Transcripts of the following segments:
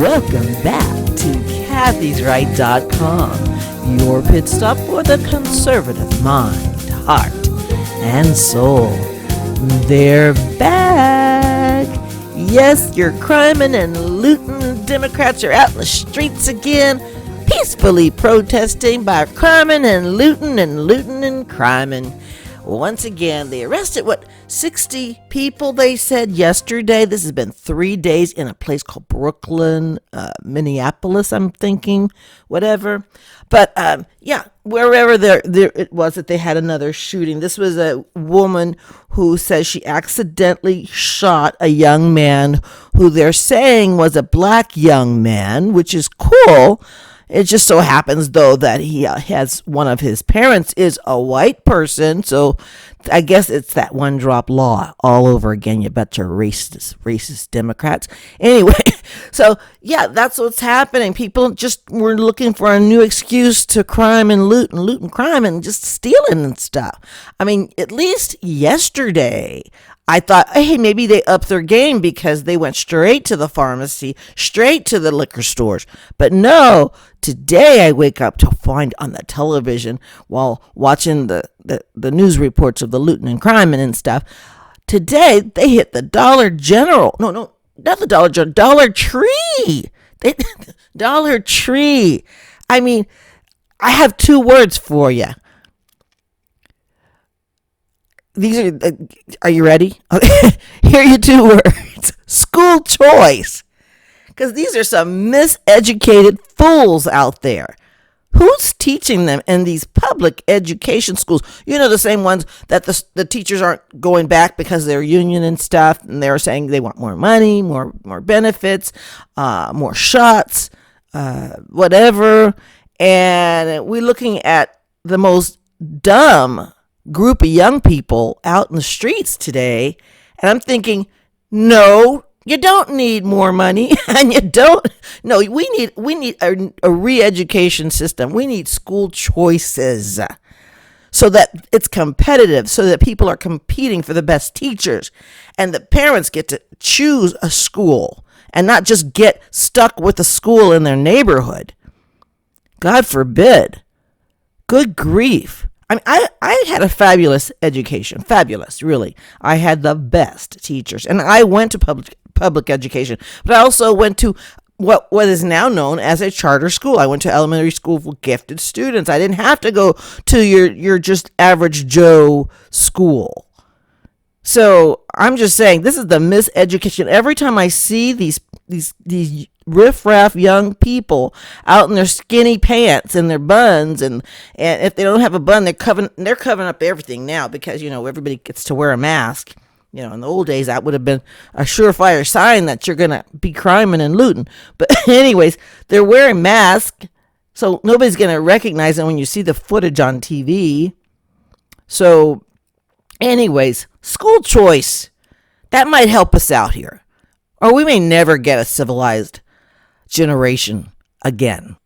Welcome back to Kathy'sRight.com, your pit stop for the conservative mind, heart, and soul. They're back. Yes, your criming and looting Democrats are out in the streets again, peacefully protesting by criming and looting and criming. Once again, they arrested, 60 people, they said yesterday. This has been 3 days in a place called Brooklyn, Minneapolis, I'm thinking, whatever. But, wherever there it was that they had another shooting. This was a woman who says she accidentally shot a young man who they're saying was a black young man, which is cool. It just so happens, though, that he has one of his parents is a white person. So I guess it's that one drop law all over again. You betcha, racist Democrats. Anyway, so yeah, that's what's happening. People just were looking for a new excuse to crime and loot and crime and just stealing and stuff. I mean, at least yesterday, I thought, hey, maybe they upped their game because they went straight to the pharmacy, straight to the liquor stores. But no, today I wake up to find on the television while watching the news reports of the looting and crime and stuff. Today they hit the Dollar General. No, not the Dollar General, Dollar Tree. Dollar Tree. I mean, I have 2 words for you. These are you ready? Okay. Here are your 2 words. School choice. Because these are some miseducated fools out there. Who's teaching them in these public education schools? You know, the same ones that the teachers aren't going back because they're union and stuff. And they're saying they want more money, more benefits, more shots, whatever. And we're looking at the most dumb group of young people out in the streets today, and I'm thinking, no, you don't need more money, and you don't. No, we need a re-education system. We need school choices so that it's competitive, so that people are competing for the best teachers, and the parents get to choose a school and not just get stuck with a school in their neighborhood. God forbid. Good grief. I mean, I had a fabulous education. Fabulous, really. I had the best teachers. And I went to public education. But I also went to what is now known as a charter school. I went to elementary school for gifted students. I didn't have to go to your just average Joe school. So I'm just saying, this is the miseducation. Every time I see these riffraff young people out in their skinny pants and their buns, and if they don't have a bun, they're covering up everything now because, you know, everybody gets to wear a mask. You know, in the old days, that would have been a surefire sign that you're going to be criming and looting. But anyways, they're wearing masks, so nobody's going to recognize them when you see the footage on TV. So anyways, school choice, that might help us out here. Or we may never get a civilized generation again.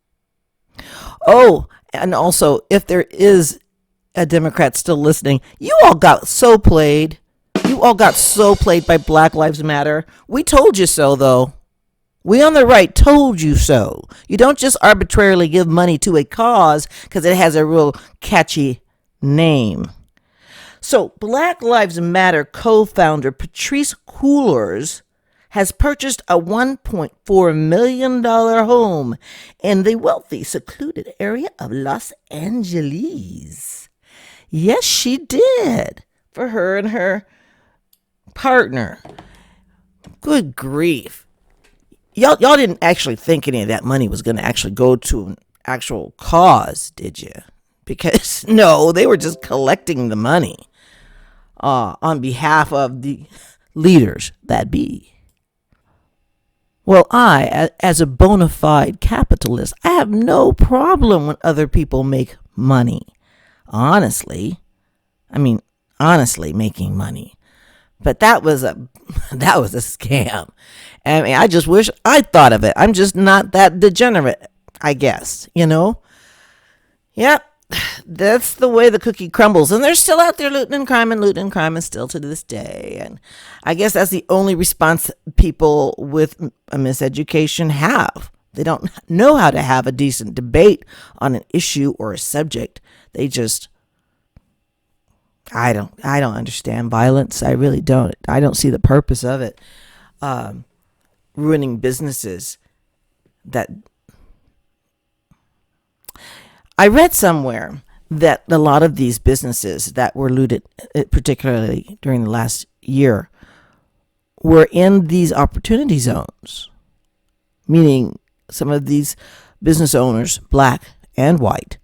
Oh, and also, if there is a Democrat still listening, you all got so played. You all got so played by Black Lives Matter. We told you so, though. We on the right told you so. You don't just arbitrarily give money to a cause because it has a real catchy name. So, Black Lives Matter co-founder Patrice Cullors has purchased a $1.4 million home in the wealthy, secluded area of Los Angeles. Yes, she did. For her and her partner. Good grief. Y'all didn't actually think any of that money was going to actually go to an actual cause, did you? Because, no, they were just collecting the money on behalf of the leaders that be. Well, I, as a bona fide capitalist, I have no problem when other people make money. Honestly, making money. But that was a scam. I mean, I just wish I'd thought of it. I'm just not that degenerate, I guess, you know? Yep. that's the way the cookie crumbles. And they're still out there looting and crime still to this day. And I guess that's the only response people with a miseducation have. They don't know how to have a decent debate on an issue or a subject. They just, I don't understand violence. I really don't. I don't see the purpose of it. Ruining businesses that I read somewhere that a lot of these businesses that were looted, particularly during the last year, were in these opportunity zones, meaning some of these business owners, black and white,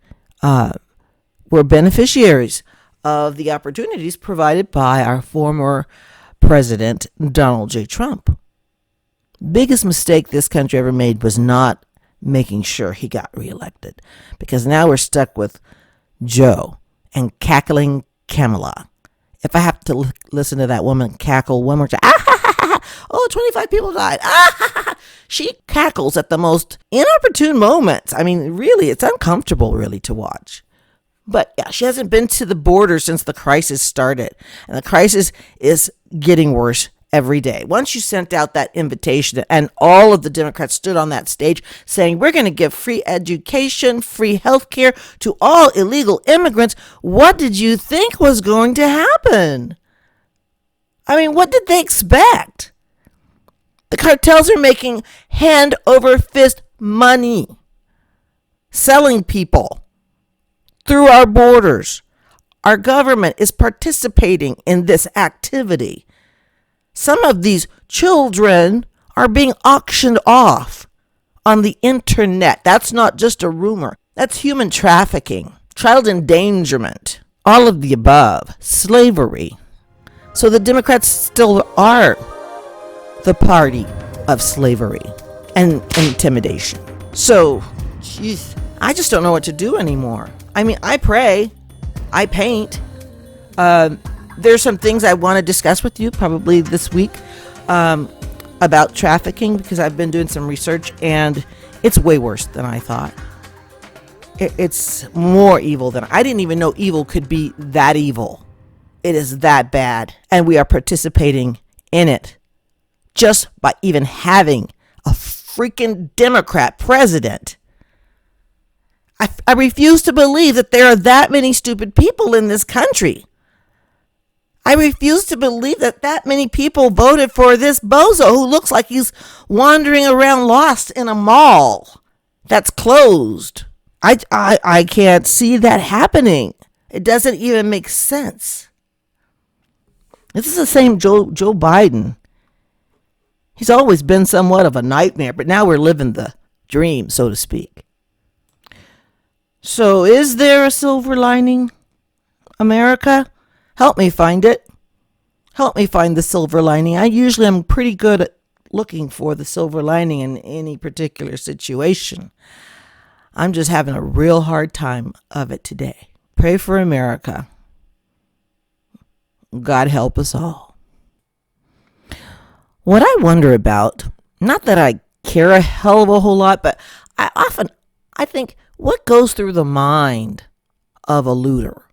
were beneficiaries of the opportunities provided by our former president, Donald J. Trump. Biggest mistake this country ever made was not making sure he got reelected, because now we're stuck with Joe and cackling Kamala. If I have to listen to that woman cackle one more time, oh, 25 people died. She cackles at the most inopportune moments. I mean, really, it's uncomfortable, really, to watch. But yeah, she hasn't been to the border since the crisis started. And the crisis is getting worse every day. Once you sent out that invitation and all of the Democrats stood on that stage saying, we're going to give free education, free health care to all illegal immigrants, what did you think was going to happen? I mean, what did they expect? The cartels are making hand over fist money, selling people through our borders. Our government is participating in this activity. Some of these children are being auctioned off on the internet. That's not just a rumor. That's human trafficking, child endangerment, all of the above, slavery. So the Democrats still are the party of slavery and intimidation. So, geez, I just don't know what to do anymore. I mean, I pray, I paint. There's some things I want to discuss with you probably this week about trafficking, because I've been doing some research and it's way worse than I thought. It's more evil than I didn't even know evil could be that evil. It is that bad, and we are participating in it just by even having a freaking Democrat president. I refuse to believe that there are that many stupid people in this country. I refuse to believe that many people voted for this bozo who looks like he's wandering around lost in a mall that's closed. I can't see that happening. It doesn't even make sense. This is the same Joe Biden. He's always been somewhat of a nightmare, but now we're living the dream, so to speak. So is there a silver lining, America? Help me find it. Help me find the silver lining. I usually am pretty good at looking for the silver lining in any particular situation. I'm just having a real hard time of it today. Pray for America. God help us all. What I wonder about, not that I care a hell of a whole lot, but I think, what goes through the mind of a looter,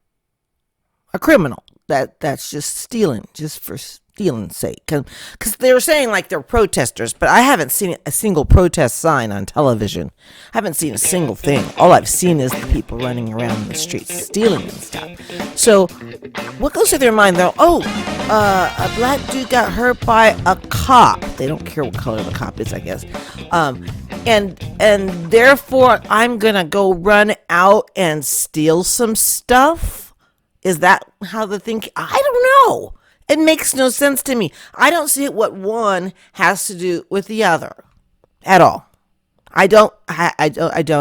a criminal that's just stealing, just for stealing's sake? Because they were saying like they're protesters, but I haven't seen a single protest sign on television. I haven't seen a single thing. All I've seen is the people running around in the streets stealing and stuff. So what goes through their mind though? A black dude got hurt by a cop. They don't care what color the cop is, I guess. And therefore I'm gonna go run out and steal some stuff. Is that how the thinking? I don't know. It makes no sense to me. I don't see what one has to do with the other at all. I don't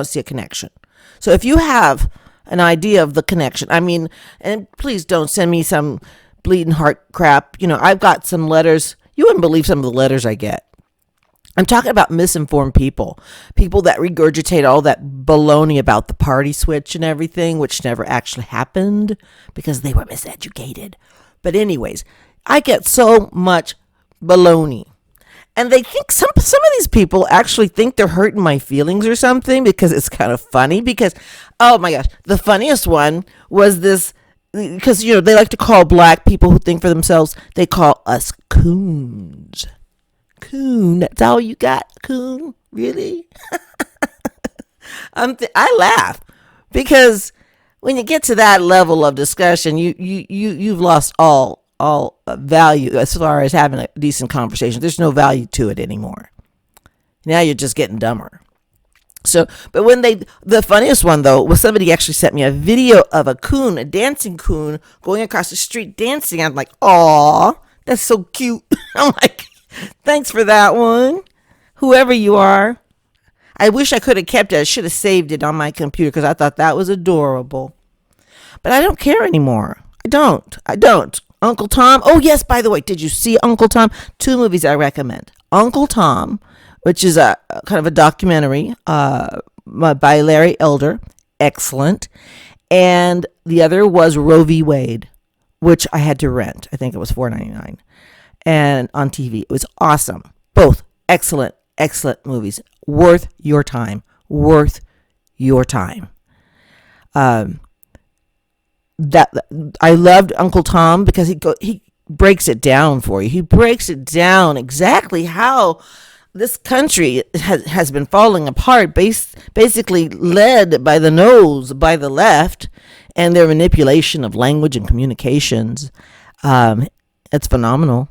see a connection. So if you have an idea of the connection, I mean, and please don't send me some bleeding heart crap. You know, I've got some letters. You wouldn't believe some of the letters I get. I'm talking about misinformed people that regurgitate all that baloney about the party switch and everything, which never actually happened because they were miseducated. But anyways, I get so much baloney. And they think some of these people actually think they're hurting my feelings or something because it's kind of funny. Because, oh my gosh, the funniest one was this, because they like to call black people who think for themselves, they call us coons. Coon, that's all you got, coon? Really? I laugh because when you get to that level of discussion, you've lost all value as far as having a decent conversation. There's no value to it anymore. Now you're just getting dumber. So, but the funniest one though was somebody actually sent me a video of a coon, a dancing coon, going across the street dancing. I'm like, aw, that's so cute. I'm like, thanks for that one, whoever you are. I wish I could have kept it. I should have saved it on my computer because I thought that was adorable. But I don't care anymore. I don't. Uncle Tom. Oh, yes, by the way, did you see Uncle Tom? 2 movies I recommend. Uncle Tom, which is a kind of a documentary by Larry Elder. Excellent. And the other was Roe v. Wade, which I had to rent. I think it was $4.99. And on TV. It was awesome. Both excellent movies. Worth your time. That I loved Uncle Tom because he breaks it down for you. He breaks it down exactly how this country has been falling apart, basically led by the nose, by the left, and their manipulation of language and communications. It's phenomenal.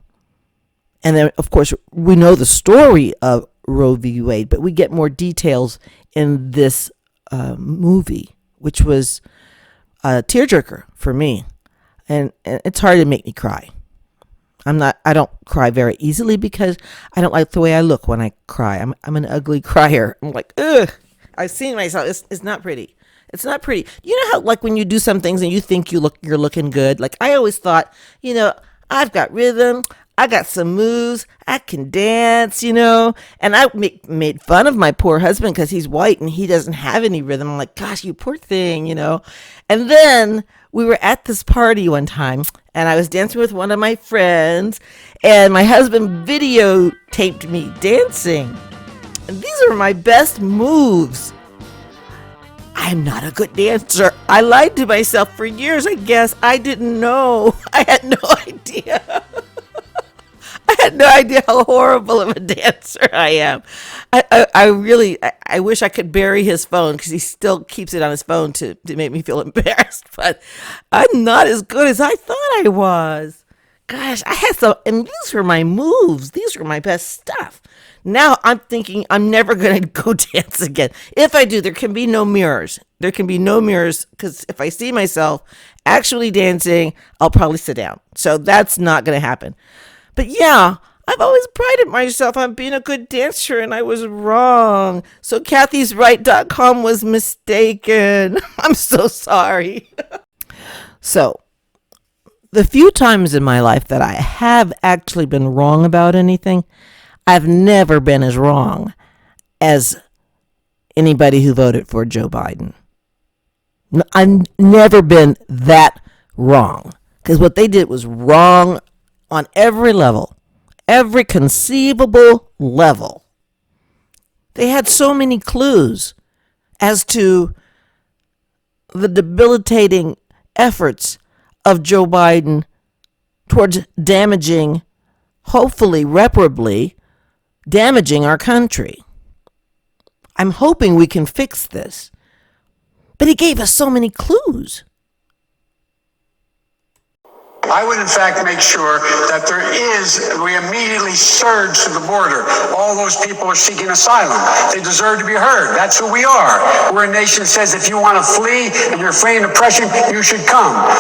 And then, of course, we know the story of Roe v. Wade, but we get more details in this movie, which was a tearjerker for me. And it's hard to make me cry. I don't cry very easily because I don't like the way I look when I cry. I'm an ugly crier. I'm like, ugh, I've seen myself. It's not pretty. It's not pretty. You know how, like, when you do some things and you think you're looking good? Like, I always thought, I've got rhythm. I got some moves. I can dance, And I made fun of my poor husband because he's white and he doesn't have any rhythm. I'm like, gosh, you poor thing, And then we were at this party one time and I was dancing with one of my friends and my husband videotaped me dancing. And these are my best moves. I'm not a good dancer. I lied to myself for years, I guess. I didn't know. I had no idea. I had no idea how horrible of a dancer I am. I wish I could bury his phone because he still keeps it on his phone to make me feel embarrassed. But I'm not as good as I thought I was. Gosh, I had and these were my moves. These were my best stuff. Now I'm thinking I'm never going to go dance again. If I do, there can be no mirrors. There can be no mirrors because if I see myself actually dancing, I'll probably sit down. So that's not going to happen. But yeah, I've always prided myself on being a good dancer, and I was wrong. So kathysright.com was mistaken. I'm so sorry. So, the few times in my life that I have actually been wrong about anything, I've never been as wrong as anybody who voted for Joe Biden. I've never been that wrong. Because what they did was wrong on every level, every conceivable level. They had so many clues as to the debilitating efforts of Joe Biden towards damaging, hopefully irreparably, damaging our country. I'm hoping we can fix this. But he gave us so many clues. I would, in fact, make sure that we immediately surge to the border. All those people are seeking asylum. They deserve to be heard. That's who we are. We're a nation that says if you want to flee and you're fleeing oppression, you should come.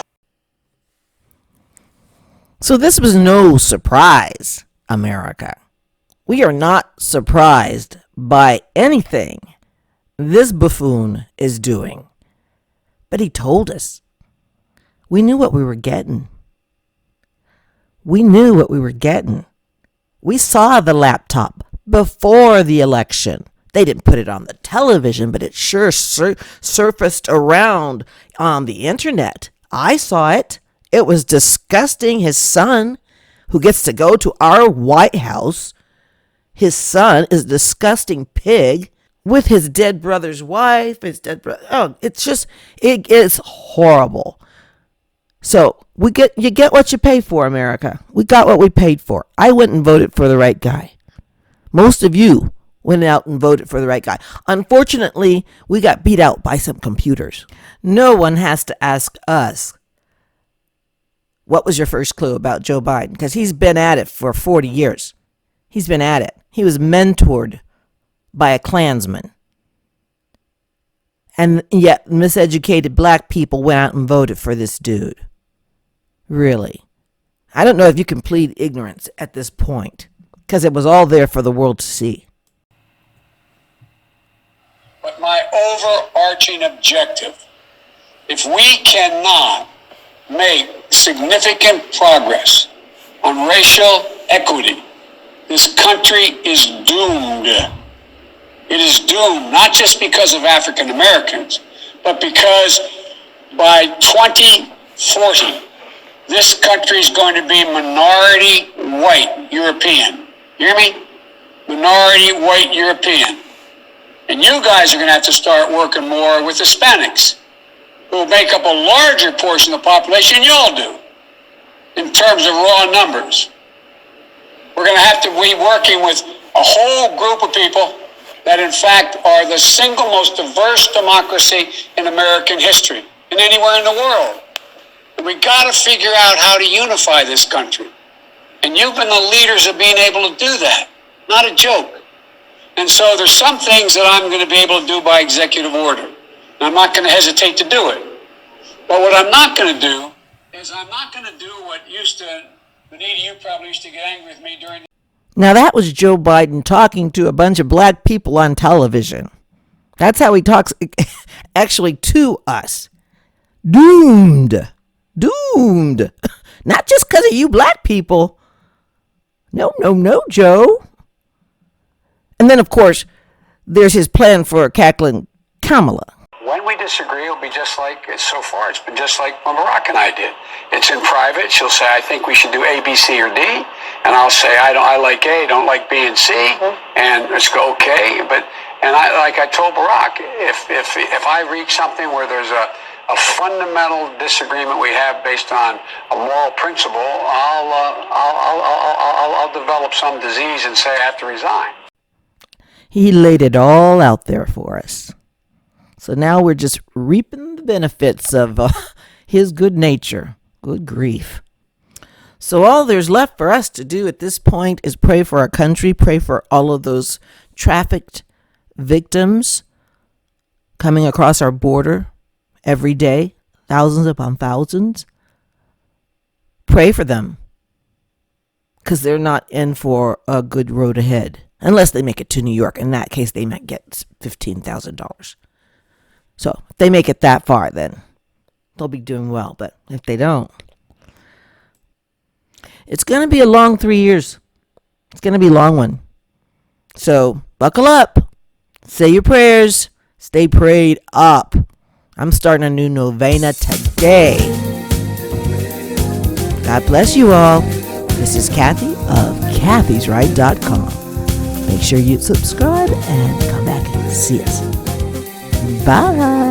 So this was no surprise, America. We are not surprised by anything this buffoon is doing. But he told us. We knew what we were getting. We knew what we were getting. We saw the laptop before the election. They didn't put it on the television, but it sure surfaced around on the internet. I saw it. It was disgusting. His son, who gets to go to our White House, His son is a disgusting pig with his dead brother's wife, his dead brother. Oh, it's just, it is horrible. So you get what you pay for, America. We got what we paid for. I went and voted for the right guy. Most of you went out and voted for the right guy. Unfortunately, we got beat out by some computers. No one has to ask us, what was your first clue about Joe Biden? Because he's been at it for 40 years. He's been at it. He was mentored by a Klansman. And yet miseducated black people went out and voted for this dude. Really. I don't know if you can plead ignorance at this point, because it was all there for the world to see. But my overarching objective, if we cannot make significant progress on racial equity, this country is doomed. It is doomed, not just because of African Americans, but because by 2040, this country is going to be minority white European. You hear me? Minority white European. And you guys are going to have to start working more with Hispanics, who make up a larger portion of the population than y'all do, in terms of raw numbers. We're going to have to be working with a whole group of people that in fact are the single most diverse democracy in American history and anywhere in the world. And we got to figure out how to unify this country. And you've been the leaders of being able to do that. Not a joke. And so there's some things that I'm going to be able to do by executive order. And I'm not going to hesitate to do it. But what I'm not going to do is I'm not going to do what Benita, you probably used to get angry with me during. Now that was Joe Biden talking to a bunch of black people on television. That's how he talks actually to us. Doomed. Doomed. Not just because of you black people. No, Joe. And then, of course, there's his plan for cackling Kamala. When we disagree, it'll be just like, so far, it's been just like when Barack and I did. It's in private. She'll say, I think we should do A, B, C, or D. And I'll say, I like A, don't like B and C. And let's go, okay. And I told Barack, if I reach something where there's a fundamental disagreement we have based on a moral principle, I'll develop some disease and say I have to resign. He laid it all out there for us. So now we're just reaping the benefits of his good nature. Good grief. So all there's left for us to do at this point is pray for our country, pray for all of those trafficked victims coming across our border every day, thousands upon thousands. Pray for them, because they're not in for a good road ahead, unless they make it to New York. In that case, they might get $15,000. So if they make it that far, then they'll be doing well. But if they don't, it's going to be a long 3 years. It's going to be a long one. So buckle up. Say your prayers. Stay prayed up. I'm starting a new novena today. God bless you all. This is Kathy of kathysright.com. Make sure you subscribe and come back and see us. Bye.